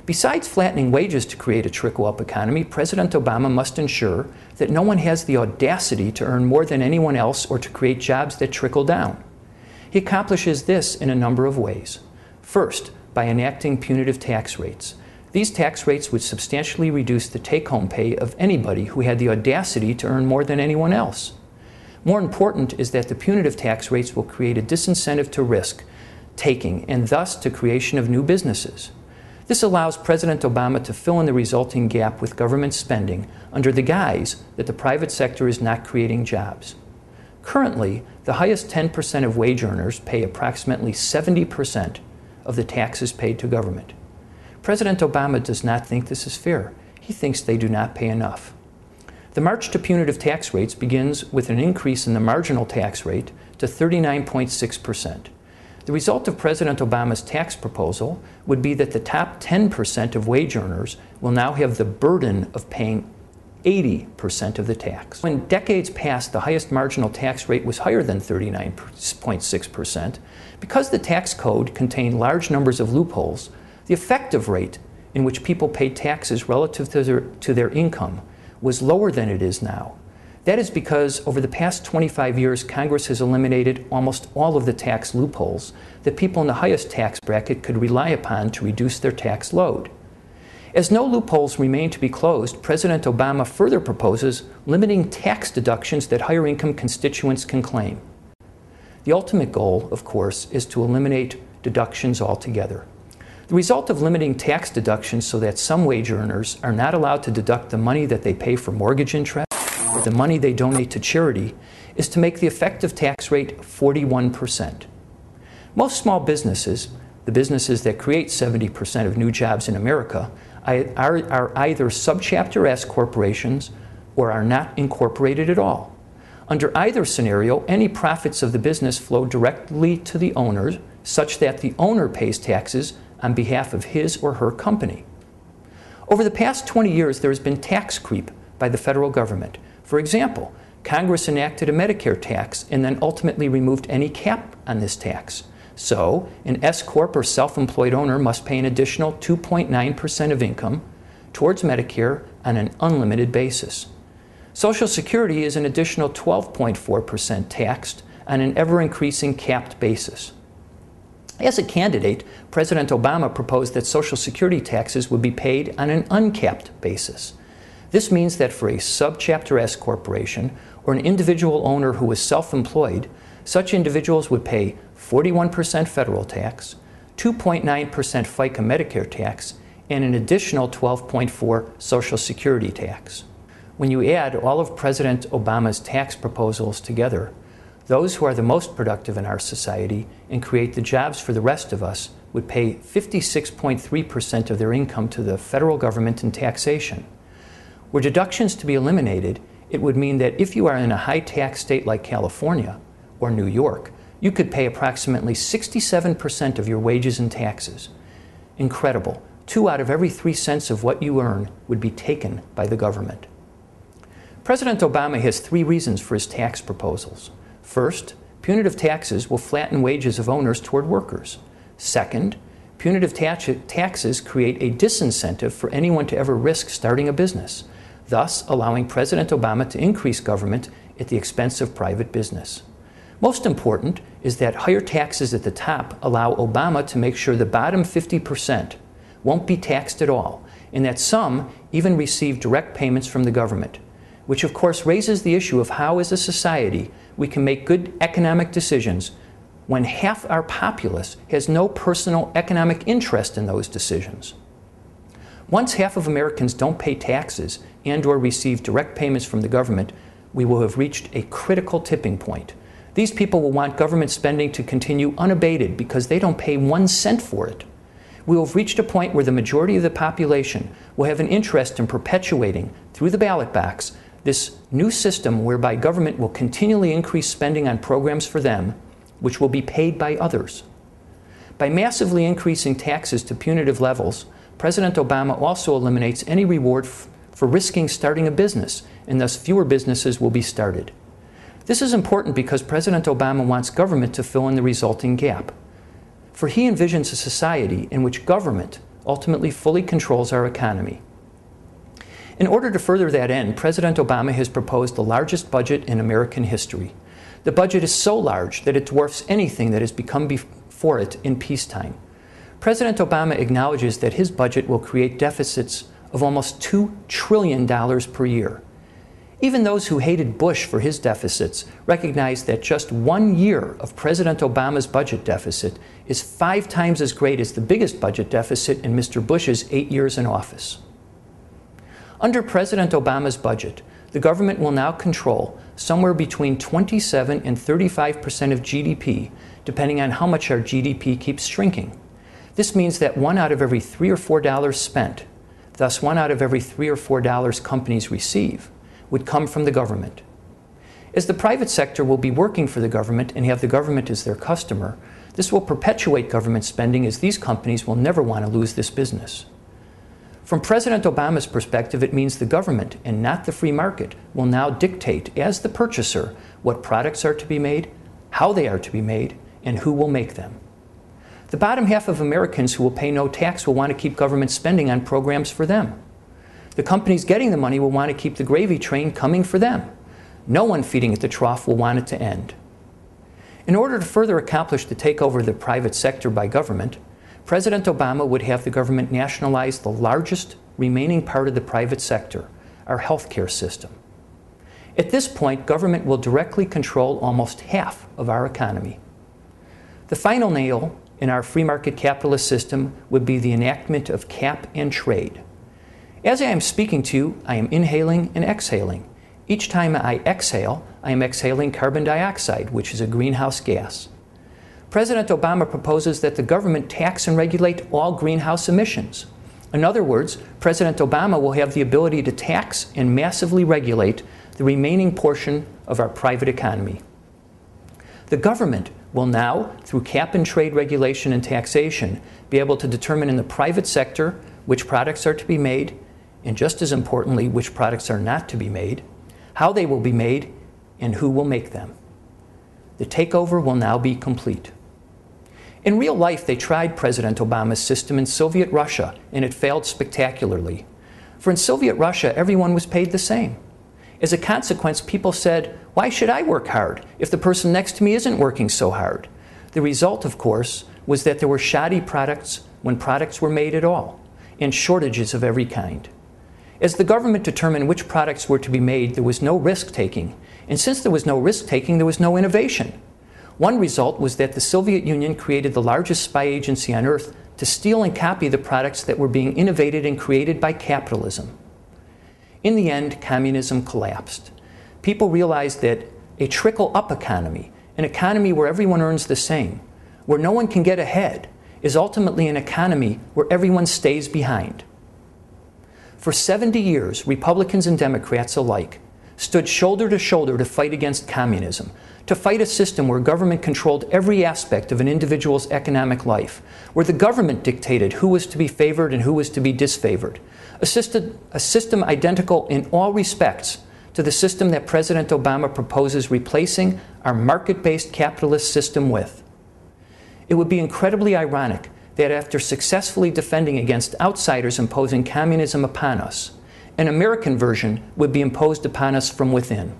Besides flattening wages to create a trickle-up economy, President Obama must ensure that no one has the audacity to earn more than anyone else or to create jobs that trickle down. He accomplishes this in a number of ways. First, by enacting punitive tax rates. These tax rates would substantially reduce the take-home pay of anybody who had the audacity to earn more than anyone else. More important is that the punitive tax rates will create a disincentive to risk-taking and thus to creation of new businesses. This allows President Obama to fill in the resulting gap with government spending under the guise that the private sector is not creating jobs. Currently, the highest 10% of wage earners pay approximately 70% of the taxes paid to government. President Obama does not think this is fair. He thinks they do not pay enough. The march to punitive tax rates begins with an increase in the marginal tax rate to 39.6%. The result of President Obama's tax proposal would be that the top 10% of wage earners will now have the burden of paying 80% of the tax. When decades past, the highest marginal tax rate was higher than 39.6%. Because the tax code contained large numbers of loopholes, the effective rate in which people paid taxes relative to their income was lower than it is now. That is because over the past 25 years, Congress has eliminated almost all of the tax loopholes that people in the highest tax bracket could rely upon to reduce their tax load. As no loopholes remain to be closed, President Obama further proposes limiting tax deductions that higher income constituents can claim. The ultimate goal, of course, is to eliminate deductions altogether. The result of limiting tax deductions so that some wage earners are not allowed to deduct the money that they pay for mortgage interest or the money they donate to charity is to make the effective tax rate 41%. Most small businesses, the businesses that create 70% of new jobs in America, are either subchapter S corporations or are not incorporated at all. Under either scenario, any profits of the business flow directly to the owner, such that the owner pays taxes on behalf of his or her company. Over the past 20 years, there has been tax creep by the federal government. For example, Congress enacted a Medicare tax and then ultimately removed any cap on this tax. So, an S-corp or self-employed owner must pay an additional 2.9% of income towards Medicare on an unlimited basis. Social Security is an additional 12.4% taxed on an ever-increasing capped basis. As a candidate, President Obama proposed that Social Security taxes would be paid on an uncapped basis. This means that for a subchapter S corporation or an individual owner who is self-employed, such individuals would pay 41% federal tax, 2.9% FICA Medicare tax, and an additional 12.4% Social Security tax. When you add all of President Obama's tax proposals together, those who are the most productive in our society and create the jobs for the rest of us would pay 56.3% of their income to the federal government in taxation. Were deductions to be eliminated, it would mean that if you are in a high-tax state like California or New York, you could pay approximately 67% of your wages in taxes. Incredible. 2 out of every 3 cents of what you earn would be taken by the government. President Obama has 3 reasons for his tax proposals. First, punitive taxes will flatten wages of owners toward workers. Second, punitive taxes create a disincentive for anyone to ever risk starting a business, thus allowing President Obama to increase government at the expense of private business. Most important is that higher taxes at the top allow Obama to make sure the bottom 50% won't be taxed at all, and that some even receive direct payments from the government, which of course raises the issue of how, as a society, we can make good economic decisions when half our populace has no personal economic interest in those decisions. Once half of Americans don't pay taxes and/or receive direct payments from the government, we will have reached a critical tipping point. These people will want government spending to continue unabated because they don't pay 1 cent for it. We will have reached a point where the majority of the population will have an interest in perpetuating, through the ballot box, this new system whereby government will continually increase spending on programs for them, which will be paid by others. By massively increasing taxes to punitive levels, President Obama also eliminates any reward for risking starting a business, and thus fewer businesses will be started. This is important because President Obama wants government to fill in the resulting gap. For he envisions a society in which government, ultimately fully controls our economy. In order to further that end, President Obama has proposed the largest budget in American history. The budget is so large that it dwarfs anything that has become before it in peacetime. President Obama acknowledges that his budget will create deficits of almost $2 trillion per year. Even those who hated Bush for his deficits recognize that just 1 year of President Obama's budget deficit is 5 times as great as the biggest budget deficit in Mr. Bush's 8 years in office. Under President Obama's budget, the government will now control somewhere between 27 and 35% of GDP, depending on how much our GDP keeps shrinking. This means that 1 out of every $3 or $4 spent, thus 1 out of every $3 or $4 companies receive, would come from the government. As the private sector will be working for the government and have the government as their customer, this will perpetuate government spending, as these companies will never want to lose this business. From President Obama's perspective, it means the government, and not the free market, will now dictate, as the purchaser, what products are to be made, how they are to be made, and who will make them. The bottom half of Americans who will pay no tax will want to keep government spending on programs for them. The companies getting the money will want to keep the gravy train coming for them. No one feeding at the trough will want it to end. In order to further accomplish the takeover of the private sector by government, President Obama would have the government nationalize the largest remaining part of the private sector, our healthcare system. At this point, government will directly control almost half of our economy. The final nail in our free market capitalist system would be the enactment of cap and trade. As I am speaking to you, I am inhaling and exhaling. Each time I exhale, I am exhaling carbon dioxide, which is a greenhouse gas. President Obama proposes that the government tax and regulate all greenhouse emissions. In other words, President Obama will have the ability to tax and massively regulate the remaining portion of our private economy. The government will now, through cap and trade regulation and taxation, be able to determine in the private sector which products are to be made, and just as importantly, which products are not to be made, how they will be made, and who will make them. The takeover will now be complete. In real life, they tried President Obama's system in Soviet Russia, and it failed spectacularly. For in Soviet Russia, everyone was paid the same. As a consequence, people said, "Why should I work hard if the person next to me isn't working so hard?" The result, of course, was that there were shoddy products when products were made at all, and shortages of every kind. As the government determined which products were to be made, there was no risk-taking. And since there was no risk-taking, there was no innovation. One result was that the Soviet Union created the largest spy agency on earth to steal and copy the products that were being innovated and created by capitalism. In the end, communism collapsed. People realized that a trickle-up economy, an economy where everyone earns the same, where no one can get ahead, is ultimately an economy where everyone stays behind. For 70 years, Republicans and Democrats alike stood shoulder to shoulder to fight against communism, to fight a system where government controlled every aspect of an individual's economic life, where the government dictated who was to be favored and who was to be disfavored, a system identical in all respects to the system that President Obama proposes replacing our market-based capitalist system with. It would be incredibly ironic that after successfully defending against outsiders imposing communism upon us, an American version would be imposed upon us from within.